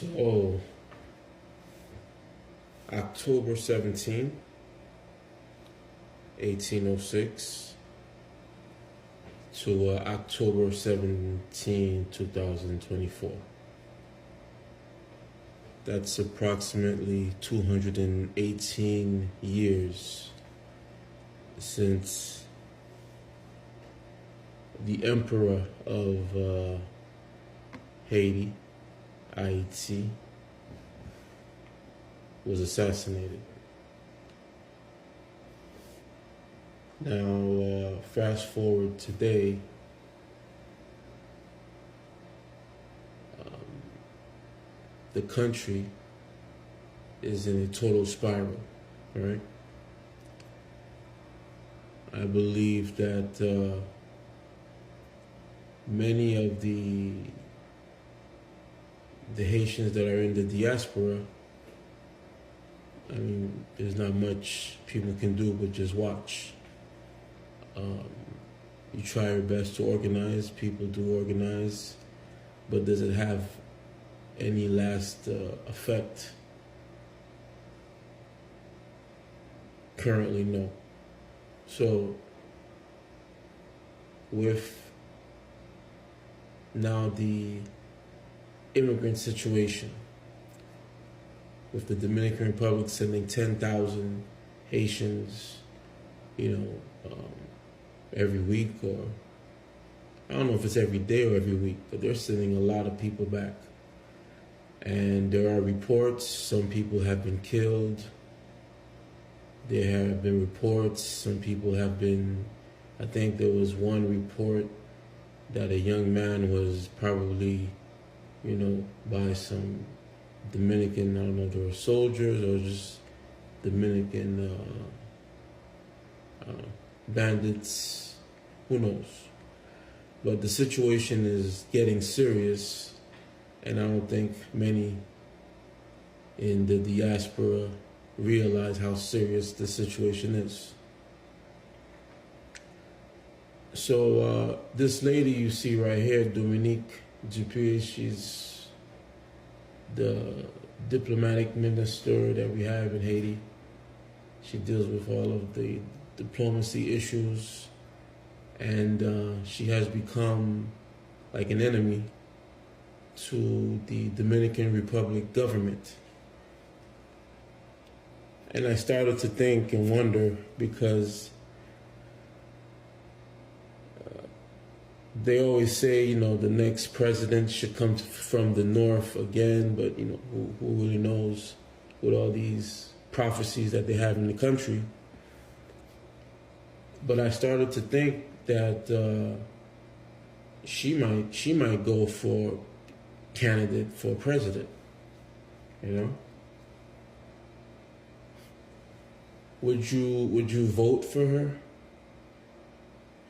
So, October 17, 1806 to October 17, 2024. That's approximately 218 years since the emperor of Haiti, Ayiti, was assassinated. Now, fast forward today, the country is in a total spiral, right? I believe that many of the Haitians that are in the diaspora, I mean, there's not much people can do but just watch. You try your best to organize, people do organize, but does it have any last effect? Currently, no. So, with now the immigrant situation, with the Dominican Republic sending 10,000 Haitians, every week, or I don't know if it's every day or every week, but they're sending a lot of people back. And there are reports, some people have been killed. There have been reports, some people have been, I think there was one report that a young man was probably, by some Dominican, I don't know if they were soldiers or just Dominican bandits, who knows. But the situation is getting serious, and I don't think many in the diaspora realize how serious the situation is. So this lady you see right here, Dominique Dupuy, she's the diplomatic minister that we have in Haiti. She deals with all of the diplomacy issues, and she has become like an enemy to the Dominican Republic government. And I started to think and wonder, because they always say, the next president should come from the north again, but who really knows with all these prophecies that they have in the country. But I started to think that she might go for candidate for president. Would you vote for her?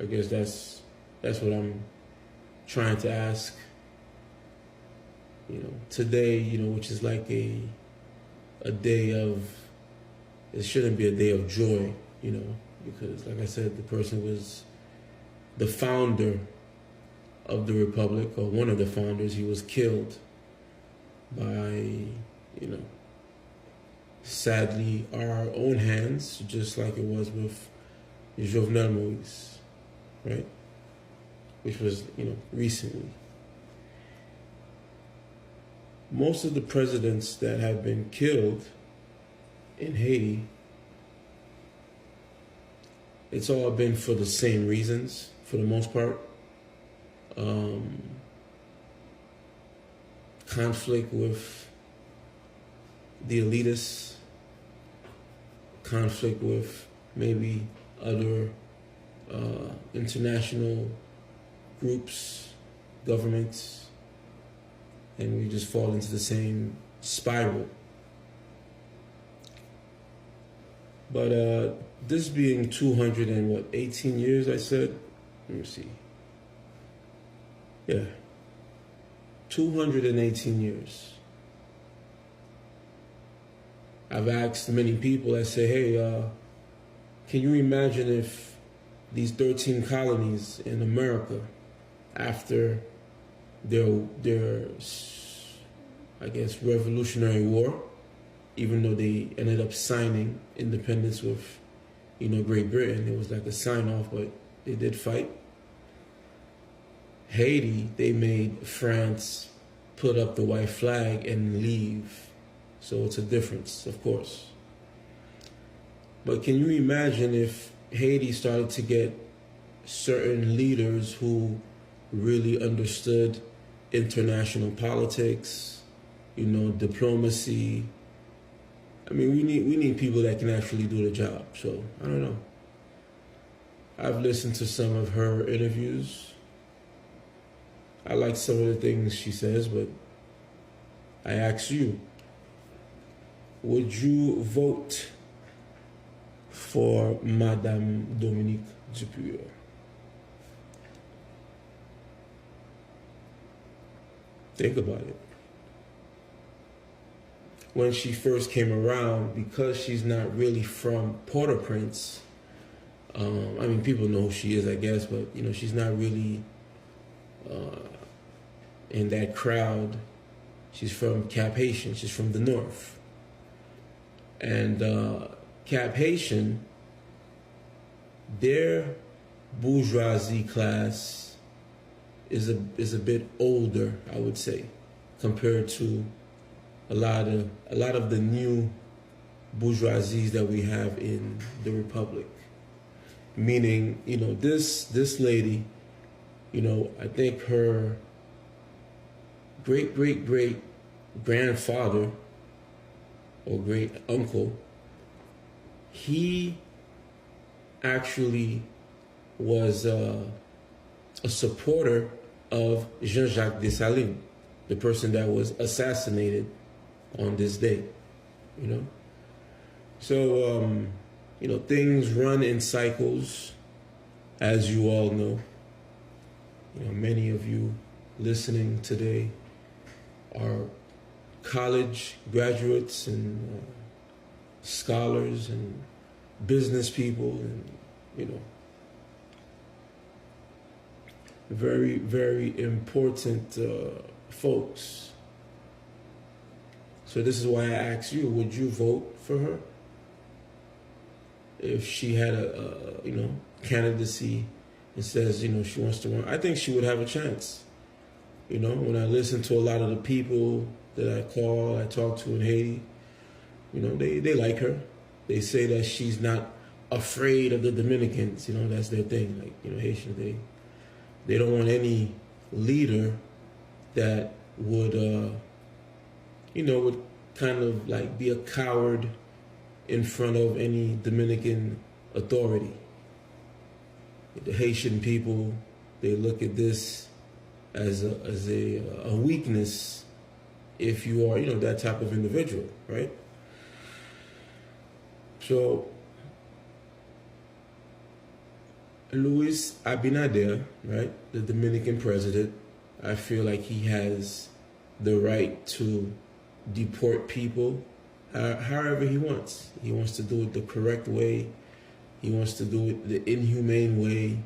I guess that's what I'm trying to ask. Today, which is like a day of, it shouldn't be a day of joy, because like I said, the person was the founder of the Republic, or one of the founders. He was killed by, sadly, our own hands, just like it was with Jovenel Moïse, right? Which was, recently. Most of the presidents that have been killed in Haiti, it's all been for the same reasons, for the most part. Conflict with the elitists, conflict with maybe other international groups, governments, and we just fall into the same spiral. But this being 218 years, I said, let me see. Yeah, 218 years. I've asked many people, I say, hey, can you imagine if these 13 colonies in America, after their I guess, Revolutionary War, even though they ended up signing independence with, Great Britain. It was like a sign-off, but they did fight. Haiti, they made France put up the white flag and leave. So it's a difference, of course. But can you imagine if Haiti started to get certain leaders who really understood international politics, diplomacy? I mean, we need people that can actually do the job. So I don't know. I've listened to some of her interviews. I like some of the things she says, but I ask you, would you vote for Madame Dominique Dupuy? Think about it. When she first came around, because she's not really from Port-au-Prince, people know who she is, I guess, but, she's not really in that crowd. She's from Cap Haitian. She's from the north. And Cap Haitian, their bourgeoisie class is a bit older, I would say, compared to a lot of the new bourgeoisies that we have in the Republic. Meaning, this lady, I think her great grandfather or great uncle, he actually was a supporter of Jean-Jacques Dessalines, the person that was assassinated on this day, So, things run in cycles, as you all know. Many of you listening today are college graduates and scholars and business people and, very, very important folks. So this is why I ask you, would you vote for her? If she had a candidacy and says, she wants to run, I think she would have a chance. When I listen to a lot of the people that I talk to in Haiti, they like her. They say that she's not afraid of the Dominicans. That's their thing. Like, Haitians, they don't want any leader that would, would kind of like be a coward in front of any Dominican authority. The Haitian people, they look at this as a weakness if you are, that type of individual, right? So, Luis Abinader, right, the Dominican president, I feel like he has the right to deport people however he wants. He wants to do it the correct way. He wants to do it the inhumane way.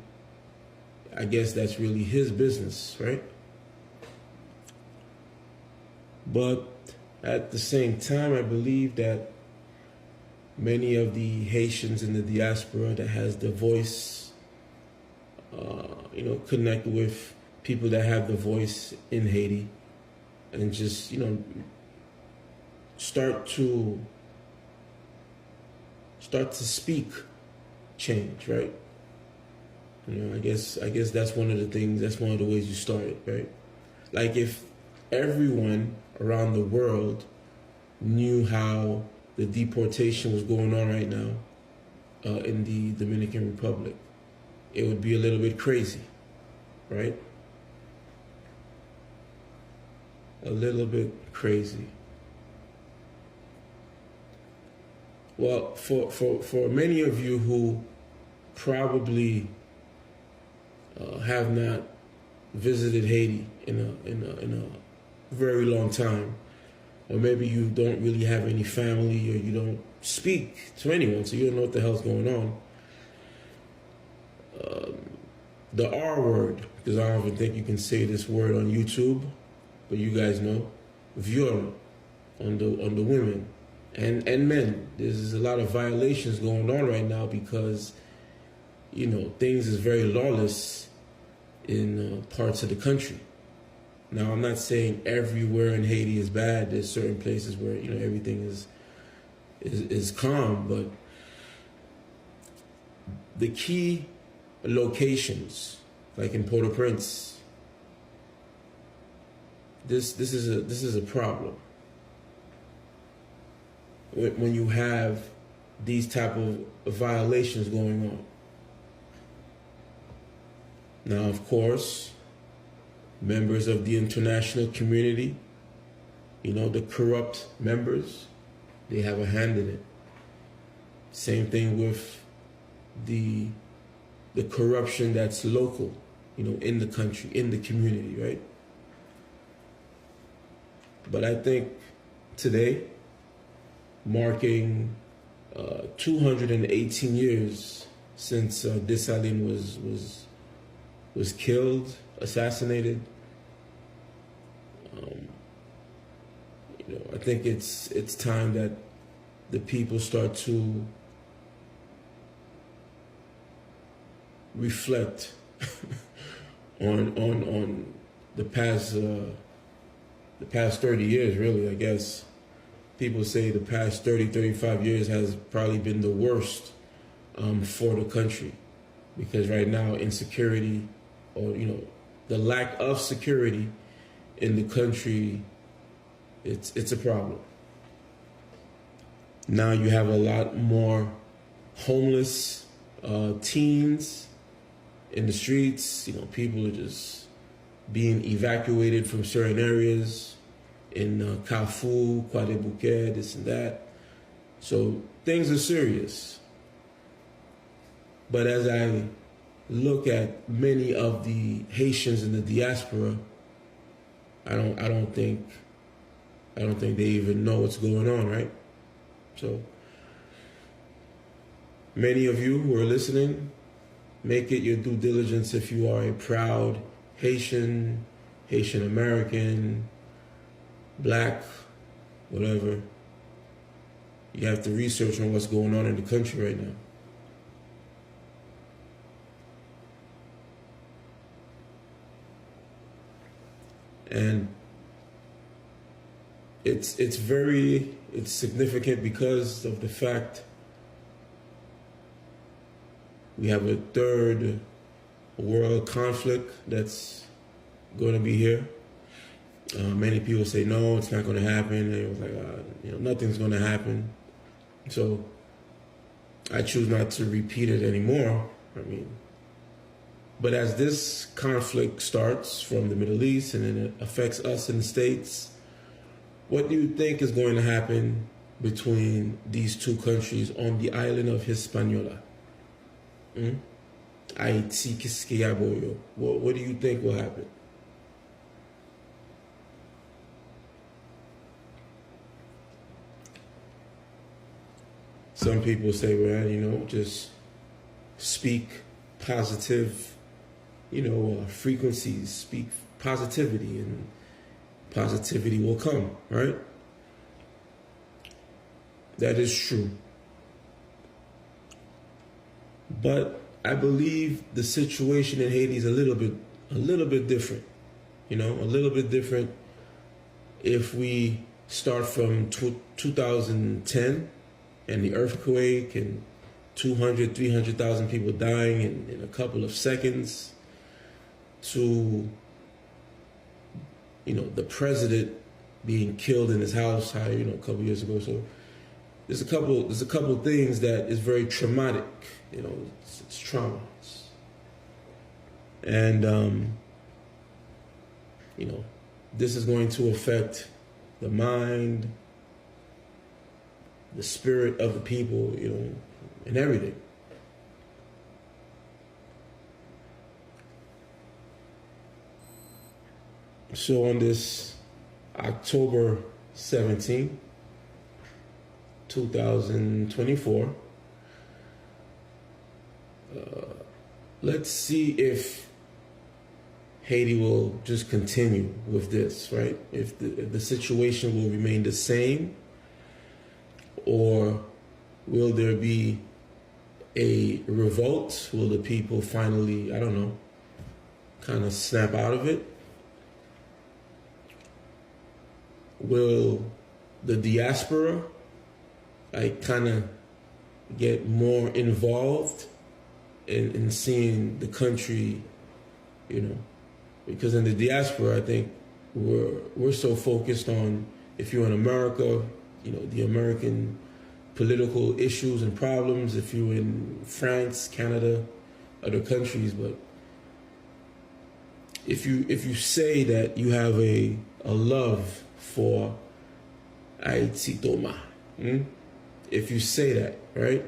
I guess that's really his business, right? But at the same time, I believe that many of the Haitians in the diaspora that has the voice, connect with people that have the voice in Haiti and just, start to speak change, right? I guess that's one of the things, that's one of the ways you start it, right? Like if everyone around the world knew how the deportation was going on right now in the Dominican Republic, it would be a little bit crazy, right? A little bit crazy. Well, for many of you who probably have not visited Haiti in a very long time, or maybe you don't really have any family, or you don't speak to anyone, so you don't know what the hell's going on. The R word, because I don't even think you can say this word on YouTube, but you guys know, viol on the women and men. There's a lot of violations going on right now because, you know, things is very lawless in parts of the country. Now, I'm not saying everywhere in Haiti is bad. There's certain places where, you know, everything is calm, but the key locations, like in Port-au-Prince, this is a problem. When you have these type of violations going on. Now, of course, members of the international community, you know, the corrupt members, they have a hand in it. Same thing with the corruption that's local, you know, in the country, in the community, right? But I think today, marking 218 years since Dessalines was killed, assassinated. You know, I think it's time that the people start to reflect on the past 30 years. Really, I guess people say the past 35 years has probably been the worst for the country, because right now insecurity, or, you know, the lack of security in the country, it's a problem. Now you have a lot more homeless teens in the streets. You know, people are just being evacuated from certain areas in Carrefour, Bouquet, this and that. So things are serious. But as I look at many of the Haitians in the diaspora, I don't think they even know what's going on, right? So many of you who are listening, make it your due diligence if you are a proud Haitian, Haitian American, Black, whatever. You have to research on what's going on in the country right now. And it's significant because of the fact we have a third world conflict that's going to be here. Many people say, no, it's not going to happen. And it was like, you know, nothing's going to happen. So I choose not to repeat it anymore. I mean, but as this conflict starts from the Middle East and then it affects us in the States, what do you think is going to happen between these two countries on the island of Hispaniola? Ayiti Kiskeya Bohio. What do you think will happen? Some people say, well, you know, just speak positive, you know, frequencies, speak positivity, and positivity will come, right? That is true. But I believe the situation in Haiti is a little bit different, you know, a little bit different if we start from 2010 and the earthquake and 200, 300,000 people dying in a couple of seconds, to, you know, the president being killed in his house, you know, a couple years ago. So there's a couple things that is very traumatic. You know, it's trauma. And, you know, this is going to affect the mind, the spirit of the people, you know, and everything. So on this October 17, 2024, let's see if Haiti will just continue with this, right? If the situation will remain the same, or will there be a revolt? Will the people finally, I don't know, kind of snap out of it? Will the diaspora like kind of get more involved in seeing the country, you know? Because in the diaspora, I think we're so focused on, if you're in America, you know, the American political issues and problems, if you're in France, Canada, other countries, but if you say that you have a love for Ayiti Toma, if you say that, right?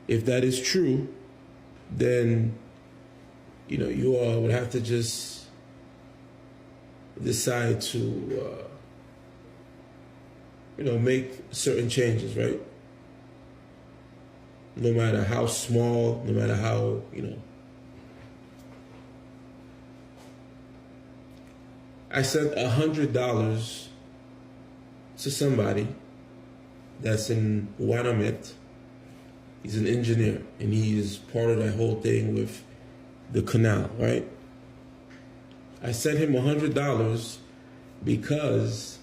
If that is true, then, you know, you all would have to just decide to, you know, make certain changes, right? No matter how small, no matter how, you know. I sent $100 to somebody that's in Wanamet. He's an engineer, and he is part of that whole thing with the canal, right? I sent him $100 because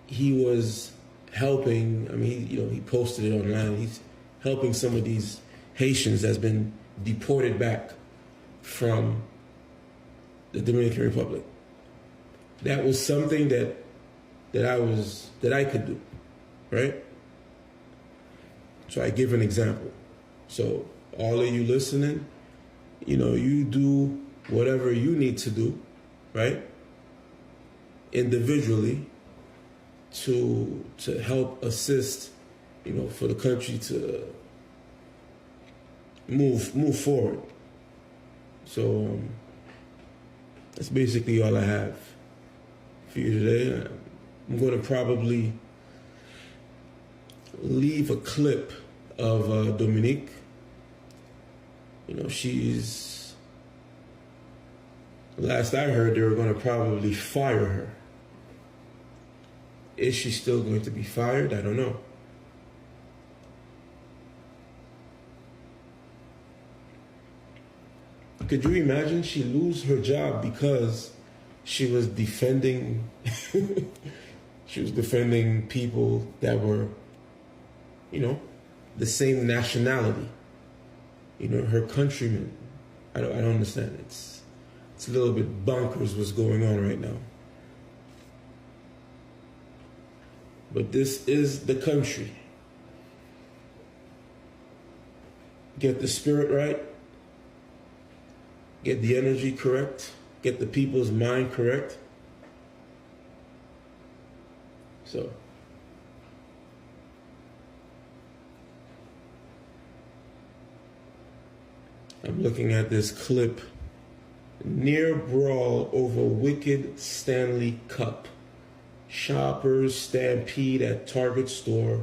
he was helping. I mean, he posted it online. He's helping some of these Haitians that's been deported back from the Dominican Republic. That was something that I could do, right? So I give an example. So all of you listening, you do whatever you need to do, right? Individually to help assist, for the country to move forward. So that's basically all I have for you today. I'm going to probably leave a clip of Dominique. She's, last I heard, they were going to probably fire her. Is she still going to be fired? I don't know. Could you imagine she lose her job because she was defending people that were, the same nationality, her countrymen. I don't understand. It's a little bit bonkers what's going on right now. But this is the country. Get the spirit right. Get the energy correct. Get the people's mind correct. So, I'm looking at this clip. Near brawl over wicked Stanley Cup. Shoppers stampede at Target store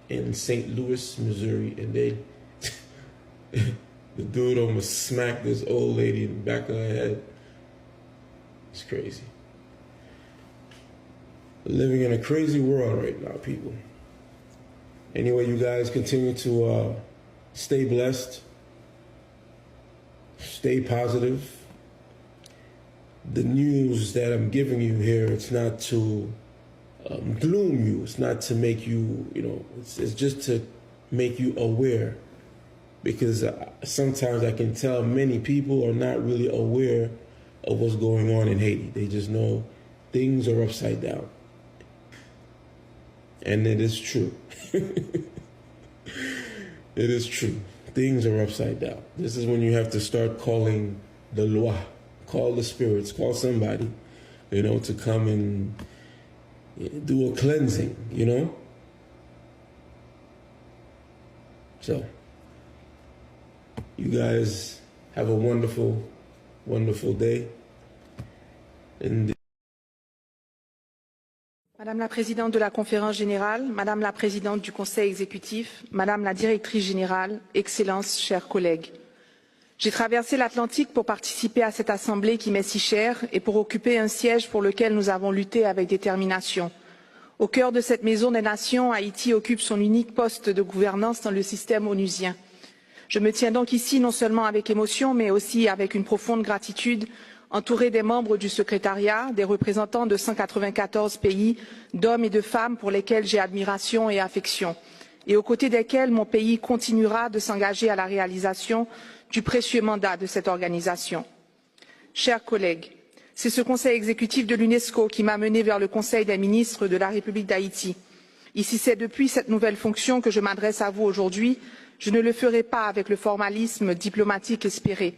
in St. Louis, Missouri, and the dude almost smacked this old lady in the back of her head. It's crazy. We're living in a crazy world right now, people. Anyway, you guys continue to stay blessed, stay positive. The news that I'm giving you here, it's not to gloom you. It's not to make you, it's just to make you aware. Because sometimes I can tell many people are not really aware of what's going on in Haiti. They just know things are upside down. And it is true. It is true. Things are upside down. This is when you have to start calling the loi, call the spirits, call somebody, to come and do a cleansing, So, you guys have a wonderful, wonderful day. Madame la Présidente de la Conférence Générale, Madame la Présidente du Conseil Exécutif, Madame la Directrice Générale, Excellences, chers collègues. J'ai traversé l'Atlantique pour participer à cette assemblée qui m'est si chère et pour occuper un siège pour lequel nous avons lutté avec détermination. Au cœur de cette maison des nations, Haïti occupe son unique poste de gouvernance dans le système onusien. Je me tiens donc ici non seulement avec émotion, mais aussi avec une profonde gratitude, entourée des membres du secrétariat, des représentants de 194 pays, d'hommes et de femmes pour lesquels j'ai admiration et affection, et aux côtés desquels mon pays continuera de s'engager à la réalisation du précieux mandat de cette organisation. Chers collègues, c'est ce conseil exécutif de l'UNESCO qui m'a mené vers le Conseil des ministres de la République d'Haïti. Ici, c'est depuis cette nouvelle fonction que je m'adresse à vous aujourd'hui. Je ne le ferai pas avec le formalisme diplomatique espéré,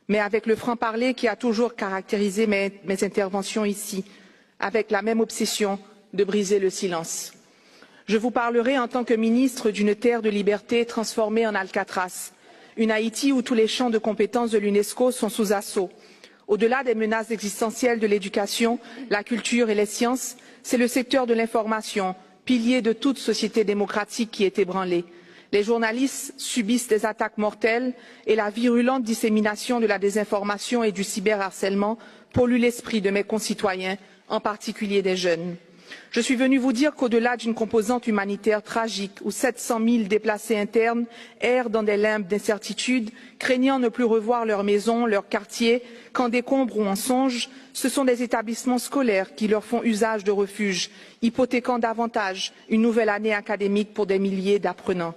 mais avec le franc-parler qui a toujours caractérisé mes interventions ici, avec la même obsession de briser le silence. Je vous parlerai en tant que ministre d'une terre de liberté transformée en Alcatraz, une Haïti où tous les champs de compétences de l'UNESCO sont sous assaut. Au-delà des menaces existentielles de l'éducation, la culture et les sciences, c'est le secteur de l'information, pilier de toute société démocratique, qui est ébranlé. Les journalistes subissent des attaques mortelles et la virulente dissémination de la désinformation et du cyberharcèlement pollue l'esprit de mes concitoyens, en particulier des jeunes. Je suis venu vous dire qu'au-delà d'une composante humanitaire tragique où 700 000 déplacés internes errent dans des limbes d'incertitude, craignant ne plus revoir leur maison, leur quartier, qu'en décombres ou en songe, ce sont des établissements scolaires qui leur font usage de refuge, hypothéquant davantage une nouvelle année académique pour des milliers d'apprenants.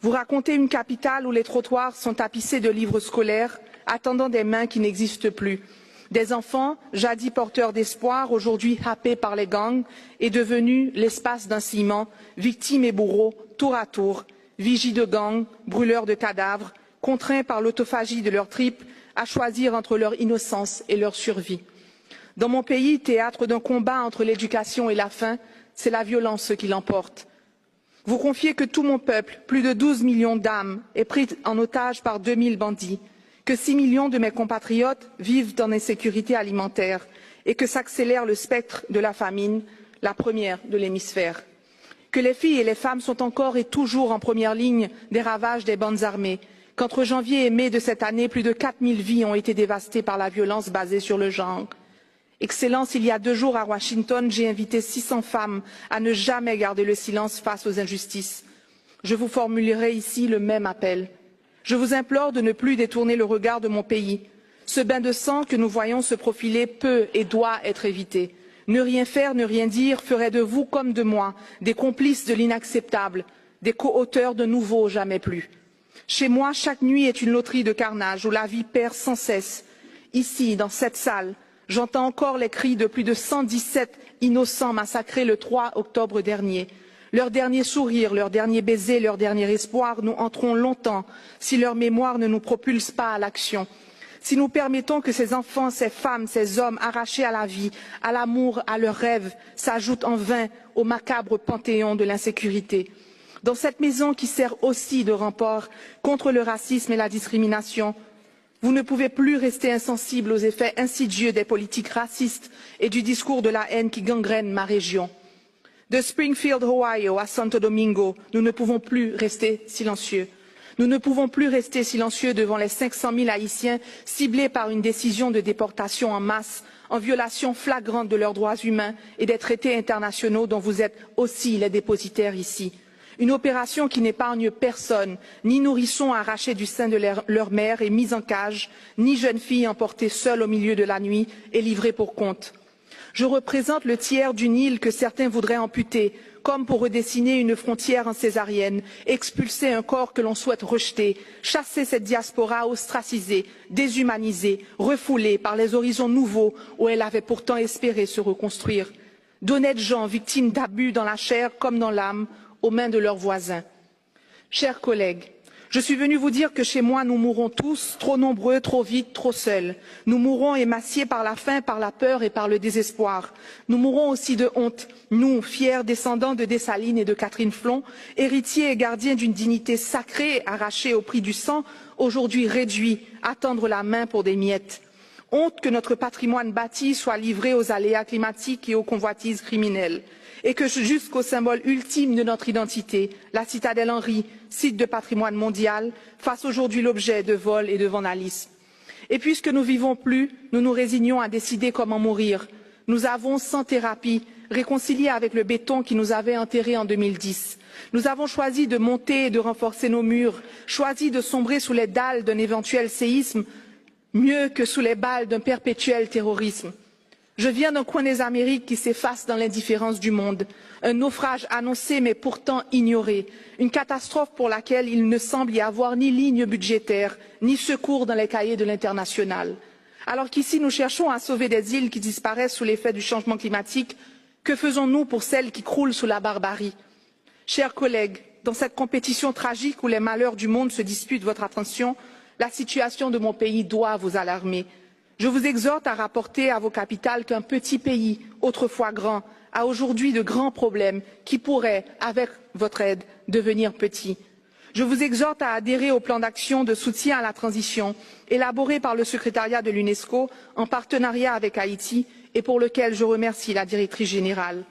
Vous racontez une capitale où les trottoirs sont tapissés de livres scolaires, attendant des mains qui n'existent plus. Des enfants, jadis porteurs d'espoir, aujourd'hui happés par les gangs, et devenus l'espace d'un ciment, victimes et bourreaux, tour à tour, vigies de gangs, brûleurs de cadavres, contraints par l'autophagie de leurs tripes à choisir entre leur innocence et leur survie. Dans mon pays, théâtre d'un combat entre l'éducation et la faim, c'est la violence qui l'emporte. Vous confiez que tout mon peuple, plus de 12 millions d'âmes, est pris en otage par 2000 bandits, que 6 millions de mes compatriotes vivent dans l'insécurité alimentaire et que s'accélère le spectre de la famine, la première de l'hémisphère. Que les filles et les femmes sont encore et toujours en première ligne des ravages des bandes armées, qu'entre janvier et mai de cette année, plus de 4000 vies ont été dévastées par la violence basée sur le genre. Excellence, il y a 2 jours à Washington, j'ai invité 600 femmes à ne jamais garder le silence face aux injustices. Je vous formulerai ici le même appel. Je vous implore de ne plus détourner le regard de mon pays. Ce bain de sang que nous voyons se profiler peut et doit être évité. Ne rien faire, ne rien dire ferait de vous comme de moi des complices de l'inacceptable, des co-auteurs de nouveau jamais plus. Chez moi, chaque nuit est une loterie de carnage où la vie perd sans cesse. Ici, dans cette salle, j'entends encore les cris de plus de 117 innocents massacrés le 3 octobre dernier. Leur dernier sourire, leur dernier baiser, leur dernier espoir nous hanteront longtemps si leur mémoire ne nous propulse pas à l'action. Si nous permettons que ces enfants, ces femmes, ces hommes arrachés à la vie, à l'amour, à leurs rêves, s'ajoutent en vain au macabre panthéon de l'insécurité. Dans cette maison qui sert aussi de rempart contre le racisme et la discrimination, vous ne pouvez plus rester insensible aux effets insidieux des politiques racistes et du discours de la haine qui gangrène ma région. De Springfield, Ohio, à Santo Domingo, nous ne pouvons plus rester silencieux. Nous ne pouvons plus rester silencieux devant les 500 000 Haïtiens ciblés par une décision de déportation en masse, en violation flagrante de leurs droits humains et des traités internationaux dont vous êtes aussi les dépositaires ici. Une opération qui n'épargne personne, ni nourrissons arrachés du sein de leur mère et mis en cage, ni jeunes filles emportées seules au milieu de la nuit et livrées pour compte. Je représente le tiers d'une île que certains voudraient amputer, comme pour redessiner une frontière en césarienne, expulser un corps que l'on souhaite rejeter, chasser cette diaspora ostracisée, déshumanisée, refoulée par les horizons nouveaux où elle avait pourtant espéré se reconstruire. D'honnêtes gens victimes d'abus dans la chair comme dans l'âme, aux mains de leurs voisins. Chers collègues, je suis venu vous dire que chez moi, nous mourrons tous, trop nombreux, trop vite, trop seuls. Nous mourrons émaciés par la faim, par la peur et par le désespoir. Nous mourrons aussi de honte, nous, fiers descendants de Dessalines et de Catherine Flon, héritiers et gardiens d'une dignité sacrée arrachée au prix du sang, aujourd'hui réduits à tendre la main pour des miettes. Honte que notre patrimoine bâti soit livré aux aléas climatiques et aux convoitises criminelles. et que jusqu'au symbole ultime de notre identité, la citadelle Henri, site de patrimoine mondial, fasse aujourd'hui l'objet de vols et de vandalisme. Et puisque nous vivons plus, nous nous résignons à décider comment mourir. Nous avons, sans thérapie, réconcilié avec le béton qui nous avait enterrés en 2010. Nous avons choisi de monter et de renforcer nos murs, choisi de sombrer sous les dalles d'un éventuel séisme, mieux que sous les balles d'un perpétuel terrorisme. Je viens d'un coin des Amériques qui s'efface dans l'indifférence du monde, un naufrage annoncé mais pourtant ignoré, une catastrophe pour laquelle il ne semble y avoir ni ligne budgétaire, ni secours dans les cahiers de l'international. Alors qu'ici nous cherchons à sauver des îles qui disparaissent sous l'effet du changement climatique, que faisons-nous pour celles qui croulent sous la barbarie? Chers collègues, dans cette compétition tragique où les malheurs du monde se disputent votre attention, la situation de mon pays doit vous alarmer. Je vous exhorte à rapporter à vos capitales qu'un petit pays, autrefois grand, a aujourd'hui de grands problèmes qui pourraient, avec votre aide, devenir petits. Je vous exhorte à adhérer au plan d'action de soutien à la transition élaboré par le secrétariat de l'UNESCO en partenariat avec Haïti et pour lequel je remercie la directrice générale.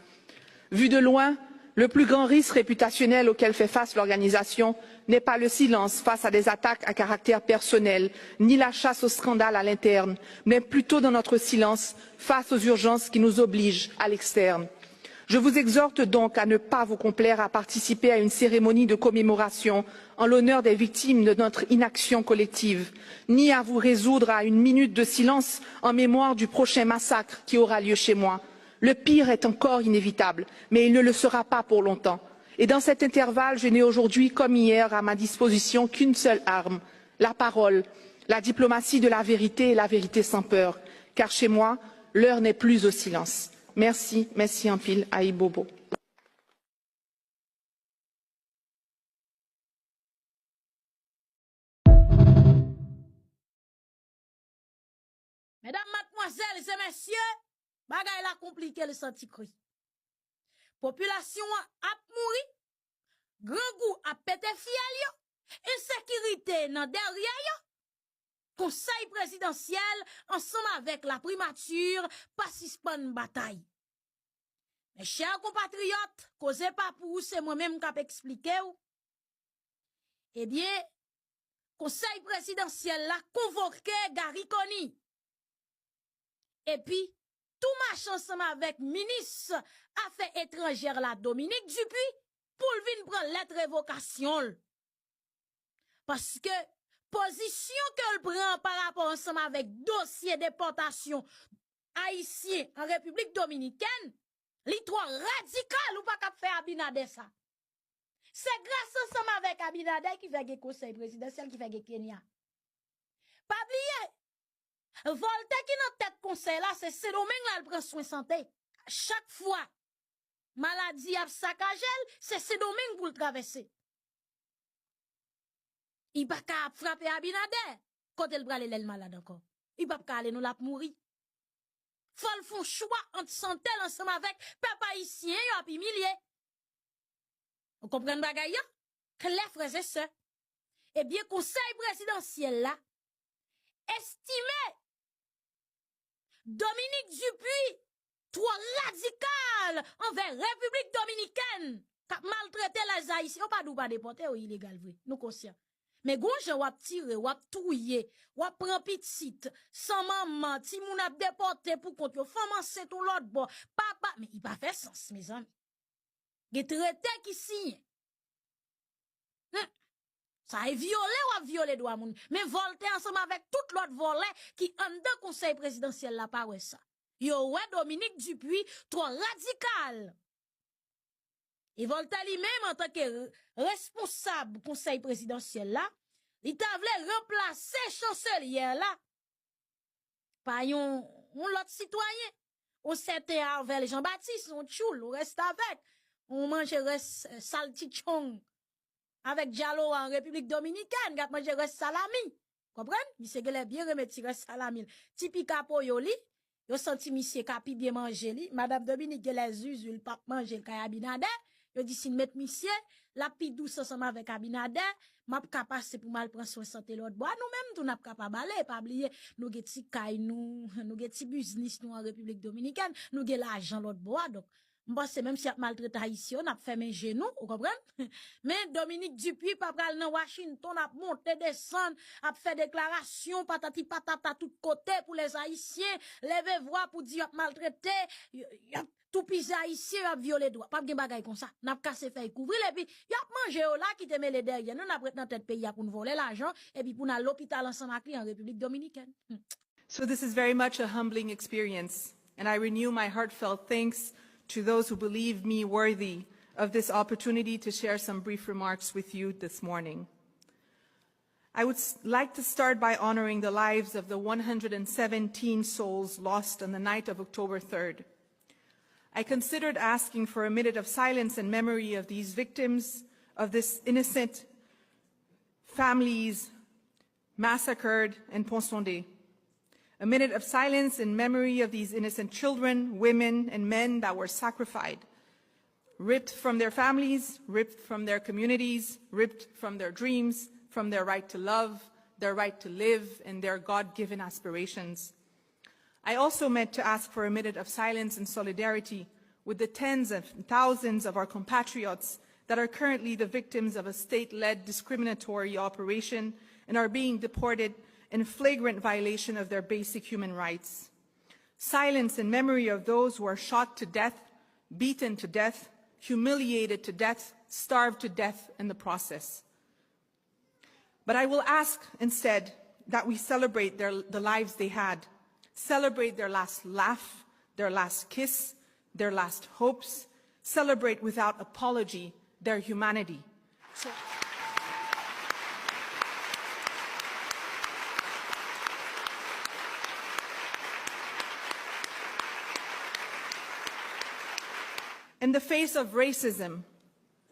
Vu de loin, le plus grand risque réputationnel auquel fait face l'organisation n'est pas le silence face à des attaques à caractère personnel, ni la chasse au scandale à l'interne, mais plutôt dans notre silence face aux urgences qui nous obligent à l'externe. Je vous exhorte donc à ne pas vous complaire à participer à une cérémonie de commémoration en l'honneur des victimes de notre inaction collective, ni à vous résoudre à une minute de silence en mémoire du prochain massacre qui aura lieu chez moi. Le pire est encore inévitable, mais il ne le sera pas pour longtemps. Et dans cet intervalle, je n'ai aujourd'hui comme hier à ma disposition qu'une seule arme, la parole, la diplomatie de la vérité et la vérité sans peur. Car chez moi, l'heure n'est plus au silence. Merci, merci en pile, Aïe Bobo. Mesdames, mademoiselles et messieurs, bagay la compliqué le senti cri. Population a mouri, grand goût a pété fiel yo, insécurité nan derrière yo, conseil présidentiel ensemble avec la primature pas Hispaniola bataille. Mes chers compatriotes, causez pas pour vous, c'est moi-même qui expliqué ou. Eh bien, conseil présidentiel l'a convoqué Gary Conny. Et puis, tout marche ensemble avec ministre Affaires étrangères la Dominique Dupuy pour venir prendre lettre révocation. Parce que position qu'elle prend par rapport ensemble avec dossier déportation haïtien en République Dominicaine, li trop radical ou pas qu'à faire Abinader ça. C'est grâce ensemble avec Abinader qui fait le conseil présidentiel qui fait le Kenya. Pas oublier. Volte qui dans tête conseil là, c'est Domingue là, elle prend soin santé. Chaque fois, maladie a saccagé, c'est Domingue pour le traverser. Il pas qu'à frapper Abinader quand elle prend le malade encore. Il pas qu'à aller nous la mourir. Faut le font choix entre santé ensemble avec papa haïtien et puis millier. Vous comprenez bagay ya? Claire frères et sœurs. Eh bien, conseil présidentiel là, estimé Dominique Dupuy, trop radical envers République Dominicaine, qui a maltraité les Haïtiens, pas d'où pas déporter ou illégal, vrai, nous conscients. Mais gonje wap tire, wap touye, wap prend petite, sans maman, ti moun ap déporté pour compte yo, femme c'est tout l'autre bon, papa, mais il pas fait sens, mes amis. Ge traité qui signe. Ça est violé ou a violé droit moun. Mais volte ensemble avec tout l'autre volet qui en dans conseil présidentiel là pas ouais ça. Yo ouais Dominique Dupuy trop radical. Et volte lui-même en tant que responsable conseil présidentiel là, il t'a voulu remplacer chancelier là par un l'autre citoyen. On s'était avec Jean-Baptiste, on choule, on reste avec. On mange saltichon. Avec Diallo en République Dominicaine, gap manger res salami. Comprenez? Monsieur Gele bien remettre res salami. Tipi capo yo li, yo senti monsieur capi bien manger li. Madame Dominique les usul pas manger kay Abinader. Yo dit si met monsieur, la pi douce ensemble avec Abinader, m'a ka passer pour mal prendre soin santé l'autre bois. Nous même tout n'a pas balé, pas oublier nous geti kay nous geti business nous en République Dominicaine, nous ge l'argent l'autre bois donc M'pense même si a maltraité haïtien, on a fait mes genoux, vous comprenez? Mais Dominique Dupuy, pas pral dans Washington, a monté, descendre, a fait déclaration, patati patata, tout côté pour les haïtiens, lever voix pour dire maltraité, tout pis haïtien, a violé droit. Pas de bagay comme ça. N'a cassé fait couvrir, et puis, y a mangé là, qui te met les derrière. Nous, n'a prêté dans tête pays pour nous voler l'argent, et puis pour nous l'hôpital ensemble avec en République Dominicaine. So this is very much a humbling experience, and I renew my heartfelt thanks to those who believe me worthy of this opportunity to share some brief remarks with you this morning. I would like to start by honoring the lives of the 117 souls lost on the night of October 3rd. I considered asking for a minute of silence in memory of these victims, of this innocent families massacred in Pont-Sondé. A minute of silence in memory of these innocent children, women, and men that were sacrificed, ripped from their families, ripped from their communities, ripped from their dreams, from their right to love, their right to live, and their God-given aspirations. I also meant to ask for a minute of silence and solidarity with the tens of thousands of our compatriots that are currently the victims of a state-led discriminatory operation and are being deported in flagrant violation of their basic human rights. Silence in memory of those who are shot to death, beaten to death, humiliated to death, starved to death in the process. But I will ask instead that we celebrate the lives they had, celebrate their last laugh, their last kiss, their last hopes, celebrate without apology their humanity. In the face of racism,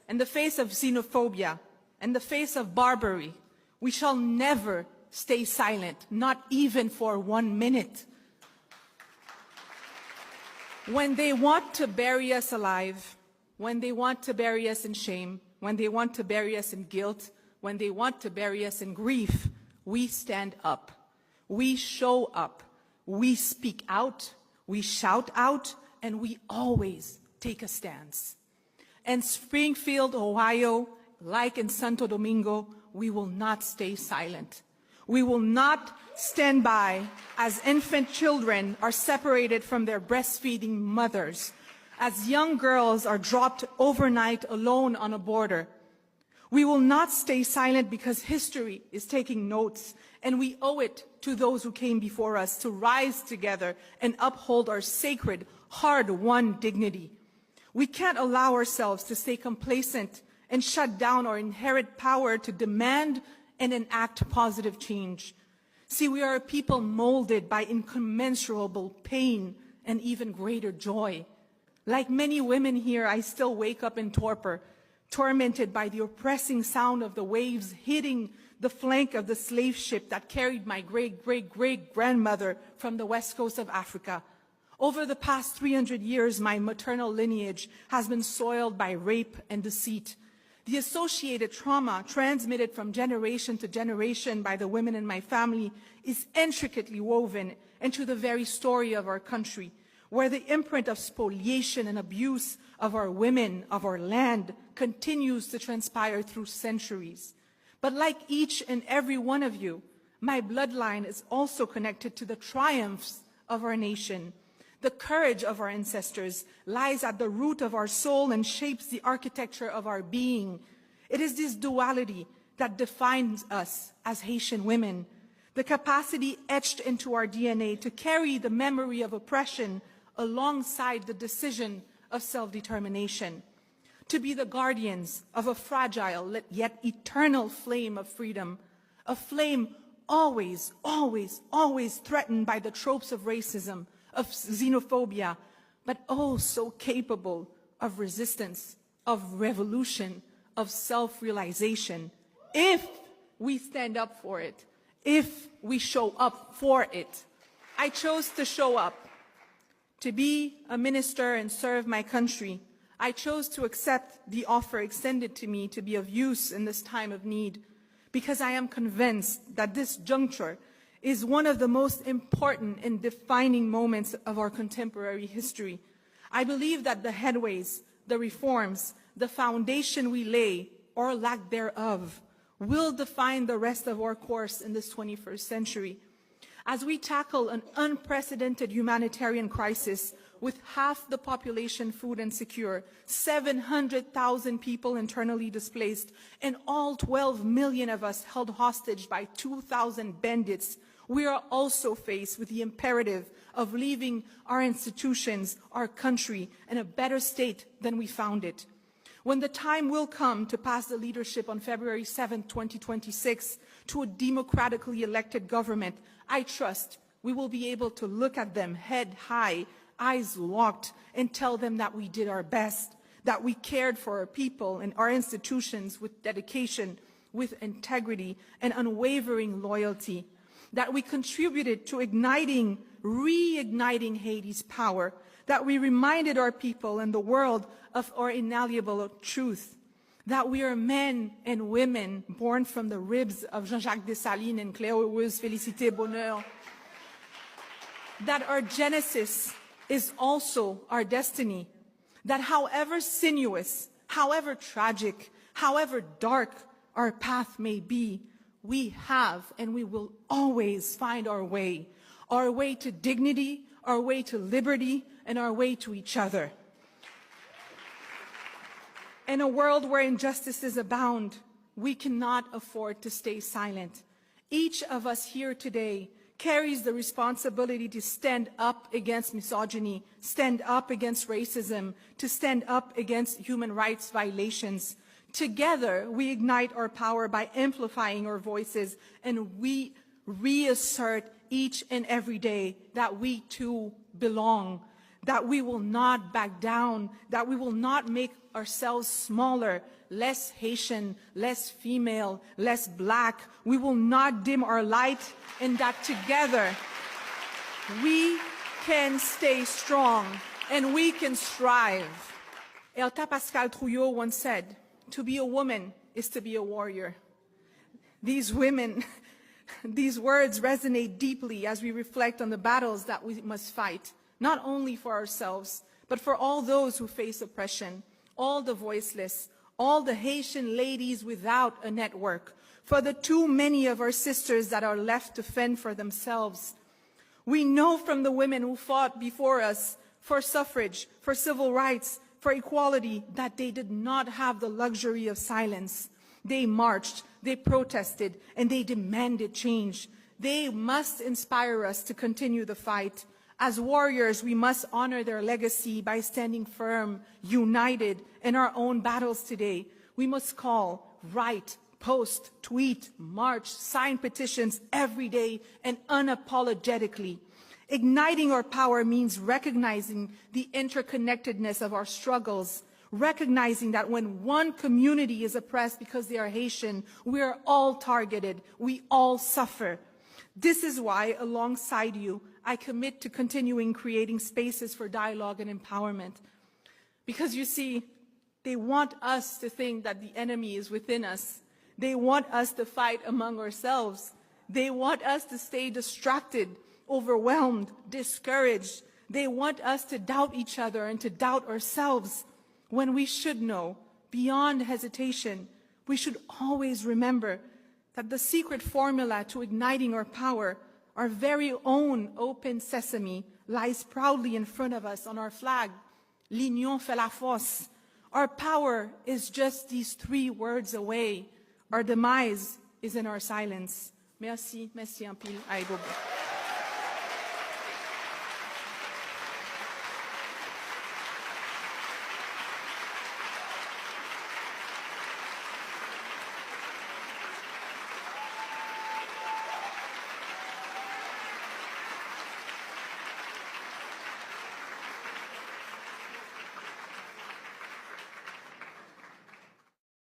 in the face of xenophobia, in the face of barbary, we shall never stay silent, not even for 1 minute. When they want to bury us alive, when they want to bury us in shame, when they want to bury us in guilt, when they want to bury us in grief, we stand up, we show up, we speak out, we shout out, and we always take a stance. In Springfield, Ohio, like in Santo Domingo, we will not stay silent. We will not stand by as infant children are separated from their breastfeeding mothers, as young girls are dropped overnight alone on a border. We will not stay silent because history is taking notes, and we owe it to those who came before us to rise together and uphold our sacred, hard-won dignity. We can't allow ourselves to stay complacent and shut down our inherent power to demand and enact positive change. See, we are a people molded by incommensurable pain and even greater joy. Like many women here, I still wake up in torpor, tormented by the oppressing sound of the waves hitting the flank of the slave ship that carried my great-great-great-grandmother from the west coast of Africa. Over the past 300 years, my maternal lineage has been soiled by rape and deceit. The associated trauma transmitted from generation to generation by the women in my family is intricately woven into the very story of our country, where the imprint of spoliation and abuse of our women, of our land, continues to transpire through centuries. But like each and every one of you, my bloodline is also connected to the triumphs of our nation. The courage of our ancestors lies at the root of our soul and shapes the architecture of our being. It is this duality that defines us as Haitian women, the capacity etched into our DNA to carry the memory of oppression alongside the decision of self-determination, to be the guardians of a fragile yet eternal flame of freedom, a flame always, always, always threatened by the tropes of racism, of xenophobia, but oh so capable of resistance, of revolution, of self-realization, if we stand up for it, if we show up for it. I chose to show up, to be a minister and serve my country. I chose to accept the offer extended to me to be of use in this time of need, because I am convinced that this juncture is one of the most important and defining moments of our contemporary history. I believe that the headways, the reforms, the foundation we lay, or lack thereof, will define the rest of our course in this 21st century. As we tackle an unprecedented humanitarian crisis with half the population food insecure, 700,000 people internally displaced, and all 12 million of us held hostage by 2,000 bandits, we are also faced with the imperative of leaving our institutions, our country, in a better state than we found it. When the time will come to pass the leadership on February 7, 2026, to a democratically elected government, I trust we will be able to look at them head high, eyes locked, and tell them that we did our best, that we cared for our people and our institutions with dedication, with integrity, and unwavering loyalty, that we contributed to reigniting Haiti's power, that we reminded our people and the world of our inalienable truth, that we are men and women born from the ribs of Jean-Jacques Dessalines and Claire Heureuse Félicité Bonheur, that our genesis is also our destiny, that however sinuous, however tragic, however dark our path may be, we have and we will always find our way to dignity, our way to liberty, and our way to each other. In a world where injustices abound, we cannot afford to stay silent. Each of us here today carries the responsibility to stand up against misogyny, stand up against racism, to stand up against human rights violations. Together, we ignite our power by amplifying our voices, and we reassert each and every day that we too belong, that we will not back down, that we will not make ourselves smaller, less Haitian, less female, less black. We will not dim our light, and that together we can stay strong and we can strive. Elta Pascal Trouillot once said, "To be a woman is to be a warrior." These words resonate deeply as we reflect on the battles that we must fight, not only for ourselves, but for all those who face oppression, all the voiceless, all the Haitian ladies without a network, for the too many of our sisters that are left to fend for themselves. We know from the women who fought before us for suffrage, for civil rights, for equality, that they did not have the luxury of silence. They marched, they protested, and they demanded change. They must inspire us to continue the fight. As warriors, we must honor their legacy by standing firm, united in our own battles today. We must call, write, post, tweet, march, sign petitions every day and unapologetically. Igniting our power means recognizing the interconnectedness of our struggles, recognizing that when one community is oppressed because they are Haitian, we are all targeted, we all suffer. This is why, alongside you, I commit to continuing creating spaces for dialogue and empowerment. Because you see, they want us to think that the enemy is within us. They want us to fight among ourselves. They want us to stay distracted, overwhelmed, discouraged. They want us to doubt each other and to doubt ourselves, when we should know, beyond hesitation, we should always remember that the secret formula to igniting our power, our very own open sesame, lies proudly in front of us on our flag. L'union fait la force. Our power is just these 3 words away. Our demise is in our silence. Merci, merci en pile. Aïe, bobo.